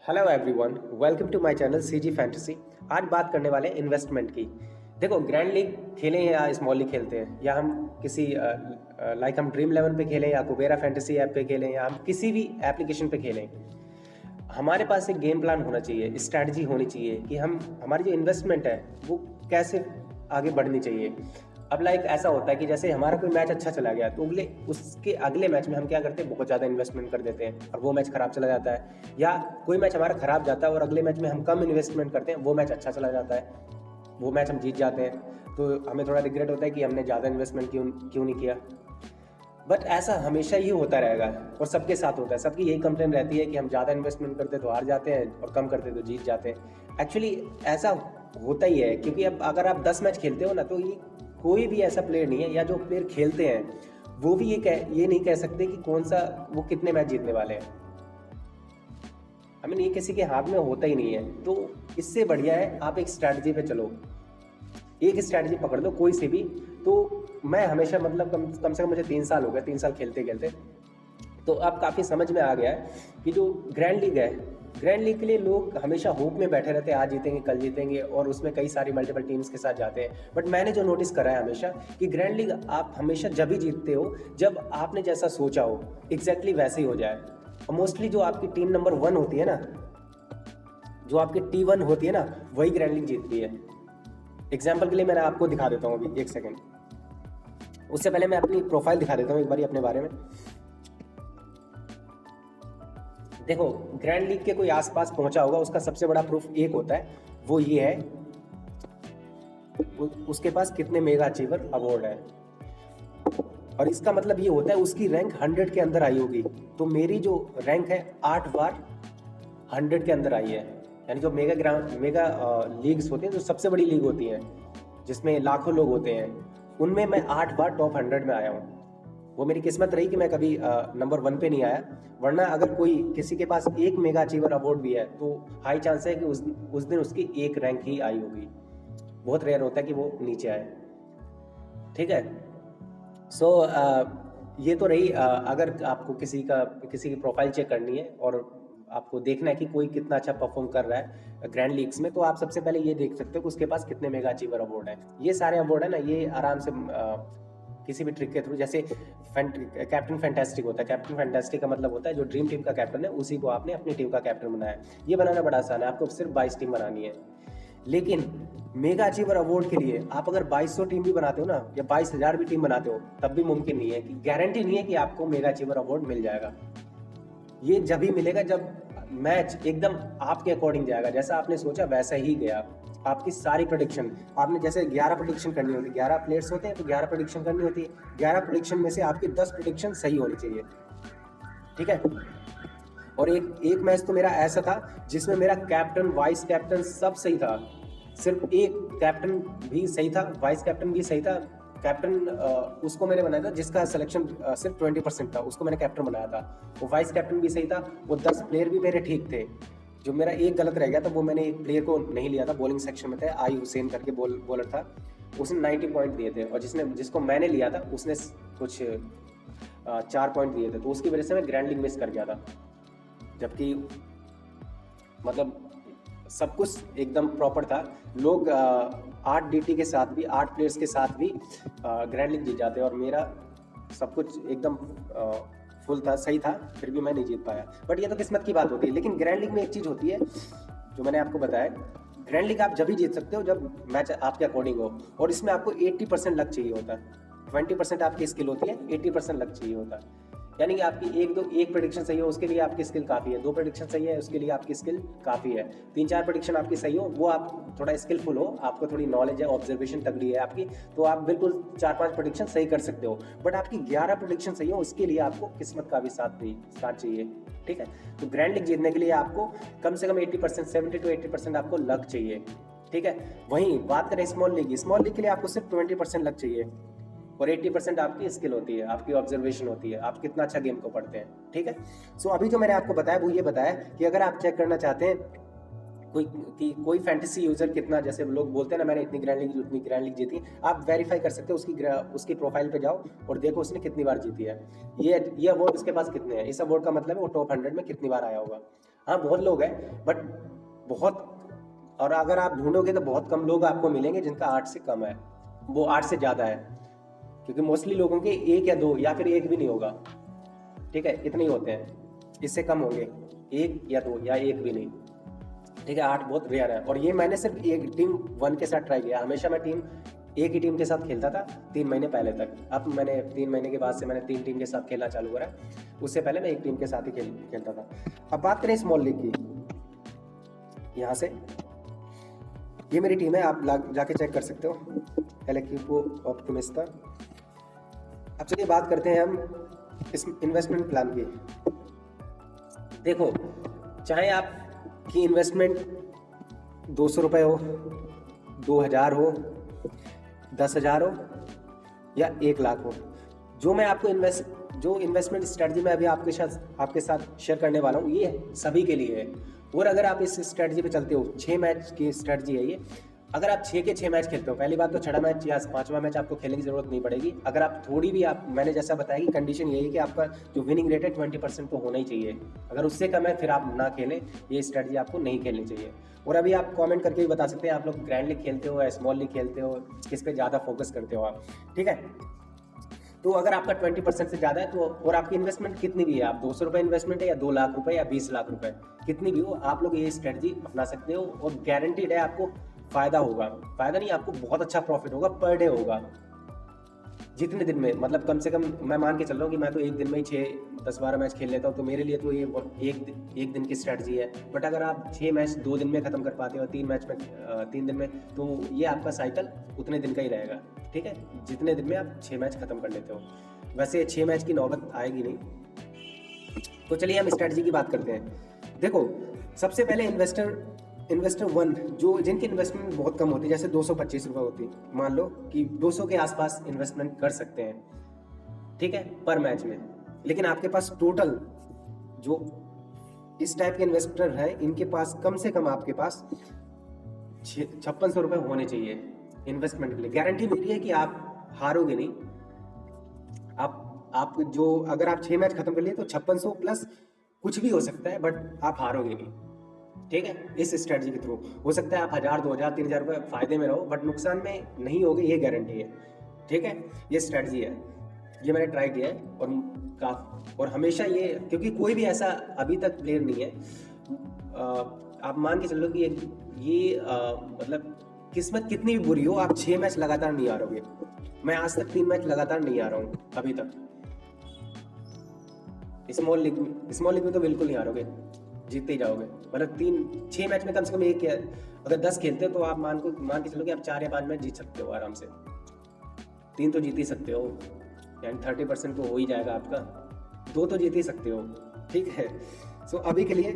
Hello everyone, welcome to my channel CG fantasy. आज बात करने वाले हैं इन्वेस्टमेंट की। देखो, ग्रैंड लीग खेलें या स्मॉल लीग खेलते हैं, या हम किसी हम ड्रीम 11 पे खेलें या कुबेरा फैंटेसी ऐप पे खेलें या हम किसी भी एप्लीकेशन पे खेलें, हमारे पास एक गेम प्लान होना चाहिए, स्ट्रैटेजी होनी चाहिए कि हम हमारी जो इन्वेस्टमेंट है वो कैसे आगे बढ़नी चाहिए। अब ऐसा होता है कि जैसे हमारा कोई मैच अच्छा चला गया तो उसके अगले मैच में हम क्या करते हैं, बहुत ज़्यादा इन्वेस्टमेंट कर देते हैं और वो मैच खराब चला जाता है। या कोई मैच हमारा खराब जाता है और अगले मैच में हम कम इन्वेस्टमेंट करते हैं, वो मैच अच्छा चला जाता है, वो मैच हम जीत जाते हैं। तो हमें थोड़ा रिग्रेट होता है कि हमने ज़्यादा इन्वेस्टमेंट क्यों नहीं किया। बट ऐसा हमेशा ही होता रहेगा और सबके साथ होता है। सबकी यही कंप्लेन रहती है कि हम ज़्यादा इन्वेस्टमेंट करते तो हार जाते हैं और कम करते तो जीत जाते हैं। एक्चुअली ऐसा होता ही है, क्योंकि अब अगर आप 10 मैच खेलते हो ना, तो ये कोई भी ऐसा प्लेयर नहीं है, या जो प्लेयर खेलते हैं वो भी ये नहीं कह सकते कि कौन सा वो कितने मैच जीतने वाले हैं। ये किसी के हाथ में होता ही नहीं है। तो इससे बढ़िया है आप एक स्ट्रैटेजी पे चलो, एक स्ट्रैटेजी पकड़ लो कोई से भी। तो मैं हमेशा कम से कम मुझे 3 साल हो गए, 3 साल खेलते खेलते, तो अब काफ़ी समझ में आ गया है कि जो ग्रैंड लीग है, ग्रैंड लीग के लिए लोग हमेशा होप में बैठे रहते हैं, आज जीतेंगे कल जीतेंगे, और उसमें कई सारी मल्टीपल टीम्स के साथ जाते हैं। बट मैंने जो नोटिस करा है हमेशा कि ग्रैंड लीग आप हमेशा जब ही जीतते हो जब आपने जैसा सोचा हो, एग्जैक्टली वैसे ही हो जाए। और मोस्टली जो आपकी टीम नंबर 1 होती है ना, जो आपकी T1 होती है ना, वही ग्रैंड लीग जीतती है। एग्जाम्पल के लिए मैं आपको दिखा देता हूँ अभी, एक सेकेंड। उससे पहले मैं अपनी प्रोफाइल दिखा देता हूँ एक बार अपने बारे में। देखो, ग्रैंड लीग के कोई आसपास पहुंचा होगा, उसका सबसे बड़ा प्रूफ एक होता है, वो ये है उसके पास कितने मेगा अचीवर अवार्ड है। और इसका मतलब ये होता है उसकी रैंक 100 के अंदर आई होगी। तो मेरी जो रैंक है 8 बार 100 के अंदर आई है। यानी जो मेगा लीग्स होती हैं, जो सबसे बड़ी लीग होती हैं जिसमें लाखों लोग होते हैं, उनमें मैं 8 बार टॉप 100 में आया हूँ। वो मेरी किस्मत रही कि मैं कभी नंबर 1 पे नहीं आया। वरना अगर किसी के पास एक मेगा अचीवर अवार्ड भी है तो हाई चांस है कि उस दिन उसकी एक रैंक ही आई होगी। बहुत रेयर होता है कि वो नीचे आए। ठीक है। सो ये तो रही, अगर आपको किसी की प्रोफाइल चेक करनी है और आपको देखना है कि कोई कितना अच्छा परफॉर्म कर रहा है ग्रैंड लीग्स में, तो आप सबसे पहले ये देख सकते हो कि उसके पास कितने मेगा अचीवर अवार्ड है। ये सारे अवार्ड है ना, ये आराम से किसी भी ट्रिक के थ्रू, जैसे कैप्टन फैंटास्टिक होता है। कैप्टन फैंटास्टिक का मतलब होता है जो ड्रीम टीम का कैप्टन है उसी को आपने अपनी टीम का कैप्टन बनाया। ये बनाना बड़ा आसान है, आपको सिर्फ 22 टीम बनानी है। लेकिन मेगा अचीवर अवार्ड के लिए आप अगर 2200 टीम भी बनाते हो ना, या 22,000 भी टीम बनाते हो, तब भी मुमकिन नहीं है, कि गारंटी नहीं है कि आपको मेगा अचीवर अवार्ड मिल जाएगा। ये जब ही मिलेगा जब मैच एकदम आपके अकॉर्डिंग जाएगा, जैसा आपने सोचा वैसा ही गया। आपकी सारी प्रेडिक्शन, आपने जैसे 11 प्रेडिक्शन करनी होती है, 11 प्लेयर्स होते हैं तो 11 प्रेडिक्शन करनी होती है। 11 प्रेडिक्शन में से आपकी 10 प्रेडिक्शन सही होनी चाहिए। ठीक है। और एक मैच तो मेरा ऐसा था जिसमें मेरा कैप्टन, वाइस कैप्टन सब सही था, सिर्फ एक कैप्टन भी सही था, वाइस कैप्टन भी सही था। कैप्टन उसको मैंने बनाया था जिसका सिलेक्शन सिर्फ 20% था, उसको मैंने कैप्टन बनाया था। वो वाइस कैप्टन भी सही था। वो 10 प्लेयर भी मेरे ठीक थे। जो मेरा एक गलत रह गया था, वो मैंने एक प्लेयर को नहीं लिया था, बॉलिंग सेक्शन में था, आई हुसैन करके बॉलर था, उसने 90 पॉइंट दिए थे। और जिसको मैंने लिया था उसने कुछ 4 पॉइंट दिए थे, तो उसकी वजह से मैं ग्रैंड लीग मिस कर गया था। जबकि सब कुछ एकदम प्रॉपर था। लोग 8 DT के साथ भी, 8 प्लेयर्स के साथ भी ग्रैंड लीग जीत जाते, और मेरा सब कुछ एकदम फुल था, सही था, फिर भी मैं नहीं जीत पाया। बट ये तो किस्मत की बात होती है। लेकिन ग्रैंड लीग में एक चीज़ होती है जो मैंने आपको बताया, ग्रैंड लीग आप जब भी जीत सकते हो जब मैच आपके अकॉर्डिंग हो, और इसमें आपको 80% लक चाहिए होता है। 20% आपकी स्किल होती है, 80% लक चाहिए होता है। यानी कि आपकी एक प्रेडिक्शन सही हो उसके लिए आपकी स्किल काफ़ी है, 2 प्रेडिक्शन सही है उसके लिए आपकी स्किल काफ़ी है, 3-4 प्रेडिक्शन आपकी सही हो, वो आप थोड़ा स्किलफुल हो, आपको थोड़ी नॉलेज है, ऑब्जर्वेशन तगड़ी है आपकी, तो आप बिल्कुल 4-5 प्रेडिक्शन सही कर सकते हो। बट आपकी 11 प्रेडिक्शन सही हो, उसके लिए आपको किस्मत का भी साथ चाहिए। ठीक है। तो ग्रैंड लीग जीतने के लिए आपको कम से कम 80%, 70 to 80% आपको लक चाहिए। ठीक है। वहीं बात करें स्मॉल लीग के लिए आपको सिर्फ 20% लक चाहिए, और 80% आपकी स्किल होती है, आपकी ऑब्जर्वेशन होती है, आप कितना अच्छा गेम को पढ़ते हैं। ठीक है। सो अभी जो मैंने आपको बताया वो ये बताया कि अगर आप चेक करना चाहते हैं कोई फैंटेसी यूजर कितना, जैसे लोग बोलते हैं ना मैंने इतनी ग्रैंड लीग जीती, आप वेरीफाई कर सकते हो, उसकी प्रोफाइल पे जाओ और देखो उसने कितनी बार जीती है। ये अवार्ड उसके पास कितने हैं। इस अवार्ड का मतलब है वो टॉप 100 में कितनी बार आया होगा। हाँ बहुत लोग हैं, बट बहुत, और अगर आप ढूंढोगे तो बहुत कम लोग आपको मिलेंगे जिनका 8 से कम है, वो 8 से ज़्यादा है, क्योंकि मोस्टली लोगों के 1 या 2 या फिर 1 भी नहीं होगा। ठीक है, इतने ही होते हैं, इससे कम होंगे 1 या 2 या 1 भी नहीं। ठीक है, 8 बहुत रेयर है। और ये मैंने सिर्फ एक टीम 1 के साथ ट्राई किया, हमेशा मैं एक ही टीम के साथ खेलता था 3 महीने पहले तक। अब मैंने 3 महीने के बाद से मैंने 3 टीम के साथ खेलना चालू करा, उससे पहले मैं एक टीम के साथ ही खेलता था। अब बात करें स्मॉल लीग की, यहाँ से ये मेरी टीम है, आप जाके चेक कर सकते हो, एलेक्यूपो ऑप्टिमिस्टा। अब चलिए बात करते हैं हम इस इन्वेस्टमेंट प्लान की। देखो, चाहे आपकी इन्वेस्टमेंट 200 रुपये हो, 2000 हो, 10,000 हो या 1 लाख हो, जो मैं आपको जो इन्वेस्टमेंट स्ट्रेटजी मैं अभी आपके साथ शेयर करने वाला हूँ, ये सभी के लिए है। और अगर आप इस स्ट्रेटजी पे चलते हो, 6 मैच की स्ट्रेटजी है ये। अगर आप 6 के 6 मैच खेलते हो, पहली बात तो 6वां मैच या 5वां मैच आपको खेलने की जरूरत नहीं पड़ेगी। अगर आप थोड़ी भी, आप मैंने जैसा बताया कि कंडीशन यही है कि आपका जो विनिंग रेट है 20% तो होना ही चाहिए। अगर उससे कम है फिर आप ना खेलें, ये स्ट्रेटजी आपको नहीं खेलनी चाहिए। और अभी आप कमेंट करके भी बता सकते हैं आप लोग ग्रैंड लीग खेलते हो या स्मॉल लीग खेलते हो, किस पे ज़्यादा फोकस करते हो आप। ठीक है, तो अगर आपका 20% से ज़्यादा है तो, और आपकी इन्वेस्टमेंट कितनी भी है, आप 200 रुपये इन्वेस्टमेंट है या 2 लाख रुपए या 20 लाख रुपए, कितनी भी हो, आप लोग ये स्ट्रेटजी अपना सकते हो और गारंटीड है आपको फायदा होगा। फायदा नहीं, आपको बहुत अच्छा प्रॉफिट होगा, पर डे होगा। जितने दिन में, मतलब कम से कम मैं मान के चल रहा हूँ कि मैं तो एक दिन में ही 6-10-12 मैच खेल लेता हूँ, तो मेरे लिए तो ये एक दिन की स्ट्रेटजी है। बट अगर आप 6 मैच 2 दिन में ख़त्म कर पाते हो, 3 मैच में 3 दिन में, तो ये आपका साइकिल उतने दिन का ही रहेगा। ठीक है, जितने दिन में आप 6 मैच ख़त्म कर लेते हो। वैसे 6 मैच की नौबत आएगी नहीं। तो चलिए हम स्ट्रेटजी की बात करते हैं। देखो, सबसे पहले इन्वेस्टर 1, जो जिनकी इन्वेस्टमेंट बहुत कम होती है, जैसे 225 रुपये होती, मान लो कि 200 के आसपास इन्वेस्टमेंट कर सकते हैं, ठीक है, पर मैच में। लेकिन आपके पास टोटल जो इस टाइप के इन्वेस्टर हैं, इनके पास कम से कम आपके पास 5600 रुपये होने चाहिए इन्वेस्टमेंट के लिए। गारंटी मेरी है कि आप हारोगे नहीं। आप जो, अगर आप 6 मैच खत्म कर लिए तो 5600 प्लस कुछ भी हो सकता है, बट आप हारोगे नहीं। ठीक है, इस स्ट्रेटजी के थ्रू हो सकता है आप 1000, 2000, 3000 रुपये फायदे में रहो, बट नुकसान में नहीं होगे, ये गारंटी है। ठीक है, ये स्ट्रेटजी है, ये मैंने ट्राई किया है और हमेशा ये, क्योंकि कोई भी ऐसा अभी तक प्लेयर नहीं है, आप मान के चलो कि ये मतलब किस्मत कितनी भी बुरी हो, आप 6 मैच लगातार नहीं हारोगे। मैं आज तक 3 मैच लगातार नहीं आ रहा हूँ अभी तक। स्मॉल लीग में तो बिल्कुल नहीं हारोगे, जीतते ही जाओगे। मतलब 6 मैच में कम से कम एक, अगर 10 खेलते हो तो आप मान के चलो कि आप 4 या 5 मैच जीत सकते हो आराम से। 3 तो जीत ही सकते हो, यानी 30% तो हो ही जाएगा आपका। 2 तो जीत ही सकते हो। ठीक है, सो अभी के लिए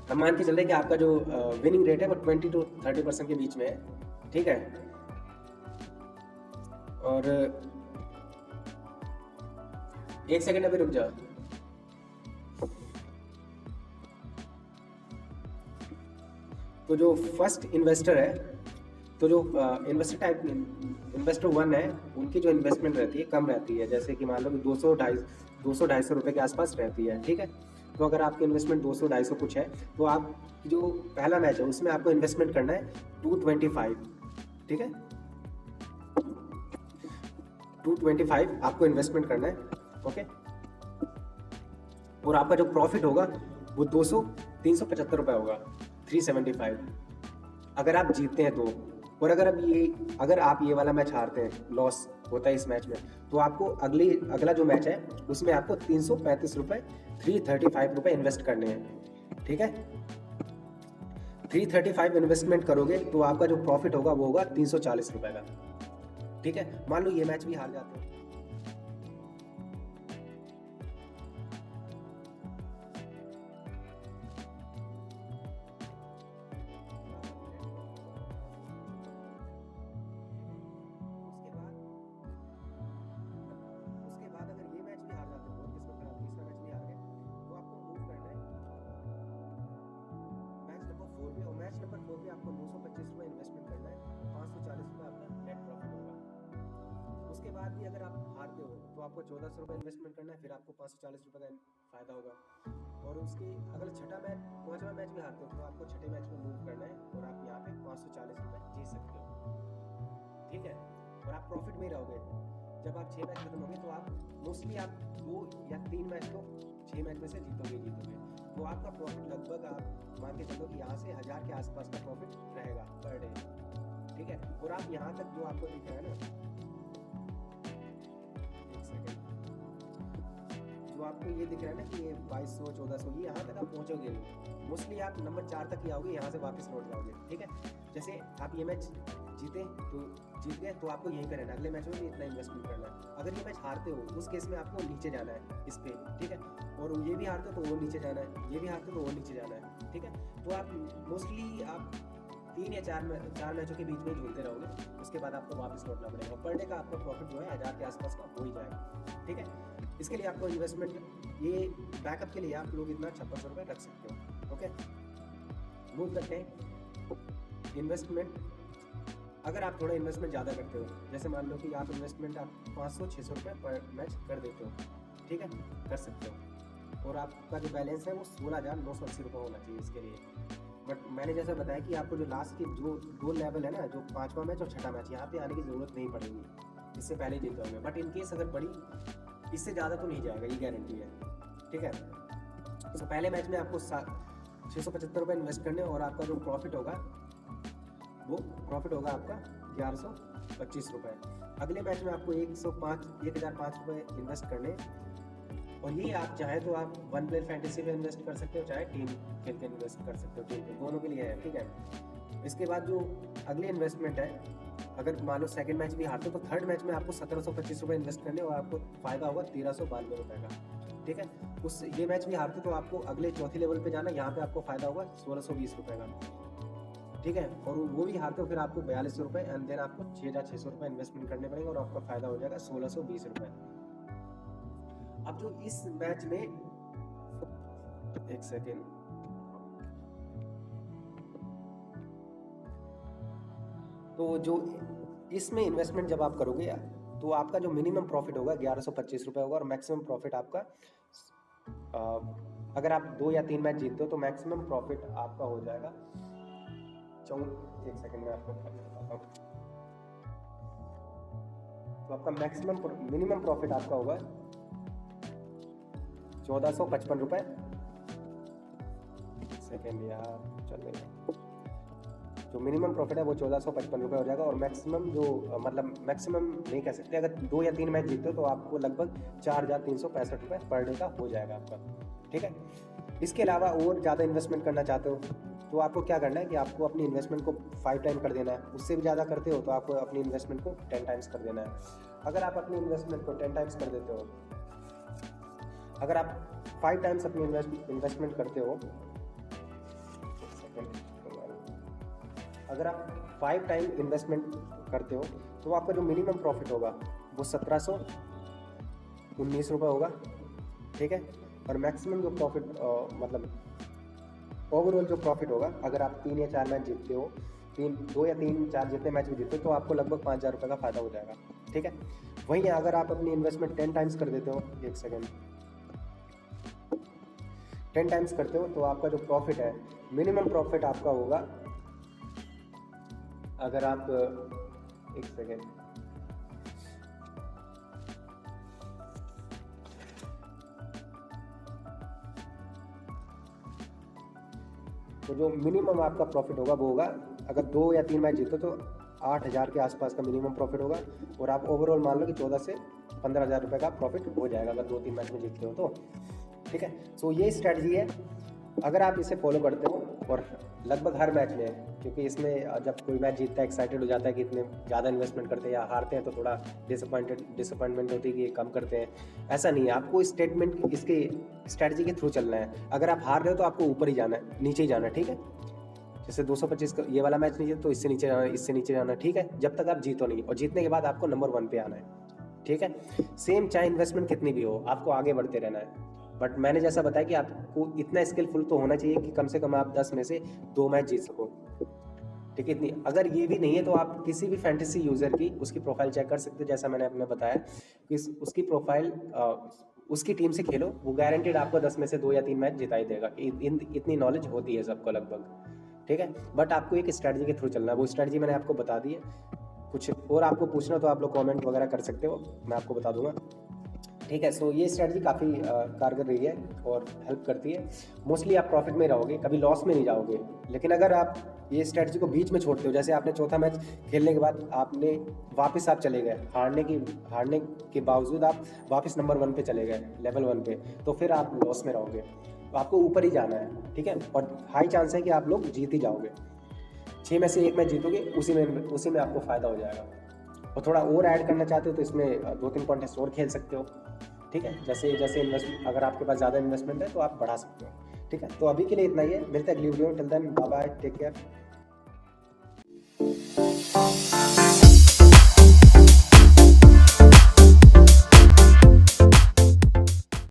हम मान के चल रहे हैं कि आपका जो विनिंग रेट है वो 20 to 30% के बीच में है। ठीक है, और एक सेकंड अभी रुक जाओ। तो जो फर्स्ट इन्वेस्टर है, तो जो इन्वेस्टर 1 है, उनकी जो इन्वेस्टमेंट रहती है कम रहती है, जैसे कि मान लो कि 200-250 रुपये के आसपास रहती है। ठीक है, तो अगर आपकी इन्वेस्टमेंट 200-250 कुछ है, तो आप जो पहला मैच है उसमें आपको इन्वेस्टमेंट करना है 225। ठीक है, 225 आपको इन्वेस्टमेंट करना है। ओके, और आपका जो प्रॉफिट होगा वो 375 रुपये होगा, 375, अगर आप जीतते हैं तो। और अगर आप ये वाला मैच हारते हैं, लॉस होता है इस मैच में, तो आपको अगला जो मैच है उसमें आपको 335 रुपये, 335 रुपये इन्वेस्ट करने हैं। ठीक है, 335 इन्वेस्टमेंट करोगे तो आपका जो प्रॉफिट होगा वो होगा 340 रुपये का। ठीक है, मान लो ये मैच भी हार जाते हैं, मैच नंबर 4 पे आपको 225 रुपये इन्वेस्टमेंट करना है, 540 रुपये आपका नेट प्रॉफिट होगा। उसके बाद भी अगर आप हारते हो तो आपको आपको 1400 रुपये इन्वेस्टमेंट करना है, फिर आपको 540 रुपये का फ़ायदा होगा। और उसकी अगर छठा मैच 5वां मैच भी हारते हो तो आपको छठे मैच में मूव करना है और आप यहाँ पे 540 रुपये जीत सकते हो, ठीक है। और आप प्रॉफिट में रहोगे। जब आप 6 मैच खत्म होंगे तो आप मोस्टली आप 2 या 3 मैच तो 6 मैच में से जीतोगे। तो आपका प्रॉफिट लगभग आप मान के चलो कि यहाँ से 1000 के आसपास का प्रॉफिट रहेगा पर डे, ठीक है। और आप यहाँ तक जो आपको दिख रहा है ना, एक सेकेंड, जो आपको ये दिख रहा है ना कि ये 2200 1400, ये यहाँ तक आप पहुँचोगे नहीं। मोस्टली आप नंबर 4 तक ही आओगे, यहाँ से वापस लौट जाओगे, ठीक है। जैसे आप ये मैच जीते तो जीत गए तो आपको यहीं पे रहना है, अगले मैच में भी इतना इन्वेस्टमेंट करना है। अगर ये मैच हारते हो उस केस में आपको नीचे जाना है इस पे, ठीक है। और ये भी हारते हो तो वो नीचे जाना है, ये भी हारते हो तो वो नीचे जाना है, ठीक है। तो आप मोस्टली आप 3 या 4 मैचों के बीच में झूलते रहोगे, उसके बाद आपको वापस लौटना पड़ेगा। पर डे का आपका प्रॉफिट जो है 1000 के आसपास का हो ही जाएगा, ठीक है। इसके लिए आपको इन्वेस्टमेंट, ये बैकअप के लिए आप लोग इतना 5600 रुपये रख सकते हो, ओके। मूव करते हैं इन्वेस्टमेंट। अगर आप थोड़ा इन्वेस्टमेंट ज़्यादा करते हो, जैसे मान लो कि आप इन्वेस्टमेंट आप 500-600 रुपये पर मैच कर देते हो, ठीक है, कर सकते हो। और आपका जो बैलेंस है वो 16,980 रुपये होना चाहिए इसके लिए। बट मैंने जैसा बताया कि आपको जो लास्ट के जो 2 लेवल है ना, जो 5वां मैच और छठा मैच, यहाँ पे आने की ज़रूरत नहीं पड़ेगी, इससे पहले जीत जाओगे। बट इन केस अगर पड़ी, इससे ज़्यादा तो नहीं जाएगा, ये गारंटी है, ठीक है। तो पहले मैच में आपको 675 रुपये इन्वेस्ट करने और आपका जो प्रॉफिट होगा वो प्रॉफिट होगा आपका 1125 रुपये। अगले मैच में आपको 1005 रुपये इन्वेस्ट करने, और ये आप चाहे तो आप 1 प्लेयर फैंटेसी में इन्वेस्ट कर सकते हो, चाहे टीम खेल के इन्वेस्ट कर सकते हो, टीम पे, दोनों के लिए है, ठीक है। इसके बाद जो अगले इन्वेस्टमेंट है, अगर मान लो सेकंड मैच भी हारते हो तो थर्ड मैच में आपको 1725 रुपये इन्वेस्ट करने और आपको फ़ायदा होगा 1392 रुपये का, ठीक है। उस ये मैच भी हारते तो आपको अगले चौथे लेवल पे जाना, यहाँ पे आपको फ़ायदा होगा 1620 रुपये का, ठीक है। और वो भी हारते हो फिर आपको 4200 रुपये, एंड देन आपको 6600 रुपये इन्वेस्टमेंट करने पड़ेंगे और आपका फ़ायदा हो जाएगा 1620 रुपये। अब जो इस मैच में, एक सेकेंड, तो जो इसमें इन्वेस्टमेंट जब आप करोगे तो आपका जो मिनिमम प्रॉफिट होगा 1125 रुपये होगा, और मैक्सिमम प्रॉफिट आपका, अगर आप 2 या 3 मैच जीतते हो तो मैक्सिमम प्रॉफिट आपका हो जाएगा एक सेकेंड में आपको बताता हूँ। तो आपका मिनिमम प्रॉफिट आपका होगा 1455 रुपये। सेकेंड यार चलेगा, जो मिनिमम प्रॉफिट है वो 1455 रुपये हो जाएगा। और मैक्सिमम जो मतलब मैक्सिमम नहीं कह सकते, अगर 2 या 3 मैच जीतते हो तो आपको लगभग 4365 रुपये पर डे का हो जाएगा आपका, ठीक है। इसके अलावा और ज़्यादा इन्वेस्टमेंट करना चाहते हो तो आपको क्या करना है कि आपको अपनी इन्वेस्टमेंट को 5 टाइम कर देना है। उससे भी ज़्यादा करते हो तो आपको अपनी इन्वेस्टमेंट को 10 टाइम्स कर देना है। अगर आप अपनी इन्वेस्टमेंट को 10 टाइम्स कर देते हो, अगर आप 5 टाइम्स अपनी इन्वेस्टमेंट करते हो, अगर आप 5 टाइम इन्वेस्टमेंट करते हो तो आपका जो मिनिमम प्रॉफिट होगा वो 1719 रुपये होगा, ठीक है। और मैक्सिमम जो प्रॉफिट मतलब ओवरऑल जो प्रॉफिट होगा, अगर आप 3 या 4 मैच जीतते हो, 2 या 3 4 जितने मैच भी जीतते हो तो आपको लगभग 5000 रुपये का फ़ायदा हो जाएगा, ठीक है। वहीं अगर आप अपनी इन्वेस्टमेंट 10 टाइम्स कर देते हो, एक सेकेंड, 10 टाइम्स करते हो तो आपका जो प्रॉफिट है, मिनिमम प्रॉफिट आपका होगा, अगर आप एक सेकेंड, तो जो मिनिमम आपका प्रॉफिट होगा वो होगा, अगर 2 या 3 मैच जीतो तो 8000 के आसपास का मिनिमम प्रॉफिट होगा। और आप ओवरऑल मान लो कि 14 से 15000 रुपये का प्रॉफिट हो जाएगा अगर 2-3 मैच में जीतते हो तो, ठीक है। सो ये स्ट्रैटेजी है, अगर आप इसे फॉलो करते हो और लगभग हर मैच में, क्योंकि इसमें जब कोई मैच जीतता है एक्साइटेड हो जाता है कि इतने ज़्यादा इन्वेस्टमेंट करते हैं, या हारते हैं तो थोड़ा डिसअपॉइंटमेंट होती है कि ये कम करते हैं, ऐसा नहीं है। आपको स्टेटमेंट इसके स्ट्रैटेजी के थ्रू चलना है। अगर आप हार रहे हो तो आपको ऊपर ही जाना है, नीचे ही जाना है, ठीक है। जैसे 225 का ये वाला मैच नहीं जीते तो इससे नीचे जाना है, इससे नीचे जाना है, ठीक है, जब तक आप जीतो नहीं। और जीतने के बाद आपको नंबर 1 पे आना है, ठीक है। सेम चाहे इन्वेस्टमेंट कितनी भी हो, आपको आगे बढ़ते रहना है। बट मैंने जैसा बताया कि आपको इतना स्किलफुल तो होना चाहिए कि कम से कम आप 10 में से 2 मैच जीत सको, ठीक है। इतनी अगर ये भी नहीं है तो आप किसी भी फैंटेसी यूज़र की उसकी प्रोफाइल चेक कर सकते हो, जैसा मैंने अपने बताया कि उसकी प्रोफाइल उसकी टीम से खेलो, वो गारंटेड आपको 10 में से 2 या 3 मैच जिता ही देगा। इतनी नॉलेज होती है सबको लगभग, ठीक है। बट आपको एक स्ट्रैटेजी के थ्रू चलना है, वो स्ट्रैटेजी मैंने आपको बता दी है। कुछ और आपको पूछना तो आप लोग कमेंट वगैरह कर सकते हो, मैं आपको बता दूंगा, ठीक है। सो ये स्ट्रैटेजी काफ़ी कारगर रही है और हेल्प करती है। मोस्टली आप प्रॉफिट में रहोगे, कभी लॉस में नहीं जाओगे। लेकिन अगर आप ये स्ट्रैटेजी को बीच में छोड़ते हो, जैसे आपने चौथा मैच खेलने के बाद आपने वापस आप चले गए, हारने के बावजूद आप वापस नंबर 1 पे चले गए, लेवल 1 पे, तो फिर आप लॉस में रहोगे। तो आपको ऊपर ही जाना है, ठीक है। और हाई चांस है कि आप लोग जीत ही जाओगे। 6 में से 1 मैच जीतोगे, उसी में आपको फ़ायदा हो जाएगा। और थोड़ा और ऐड करना चाहते हो तो इसमें 2-3 कॉन्टेस्ट और खेल सकते हो, ठीक है। जैसे इन्वेस्टमेंट, अगर आपके पास ज़्यादा इन्वेस्टमेंट है तो आप बढ़ा सकते हो, ठीक है। तो अभी के लिए इतना ही है, मिलते हैं अगली वीडियो में। Till then bye bye, take care.